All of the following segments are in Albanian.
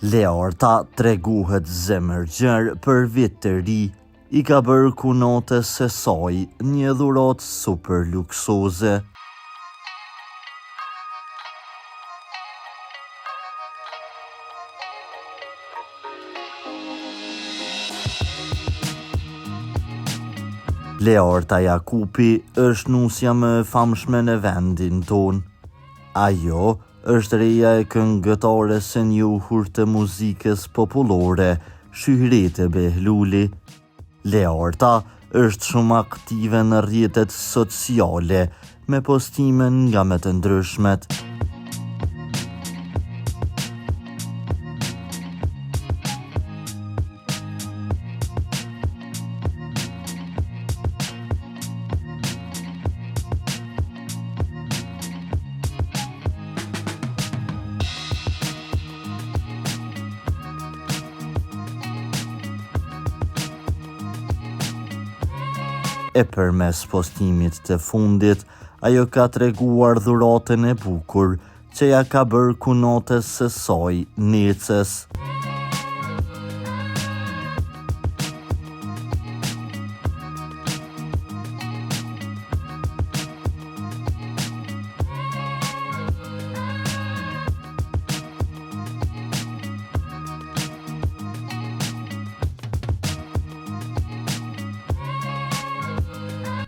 Leorta treguhet zemërgjër për vit të ri, i ka bërë kunotes së saj një dhuratë super luksoze. Leorta Jakupi është nusja më e famshme në vendin ton. Ajo është reja e këngëtares së njohur të muzikës popullore, Shyhrete Behluli. Leorta është shumë aktive në rrjetet sociale, me postime nga më të ndryshmet. E përmes postimit të fundit, ajo ka treguar dhuratën e bukur që ja ka bërë kunotes së saj Necës.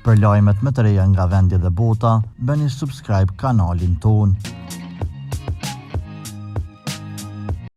Për lajmet më të reja nga vendi dhe bota, bëni subscribe kanalin ton.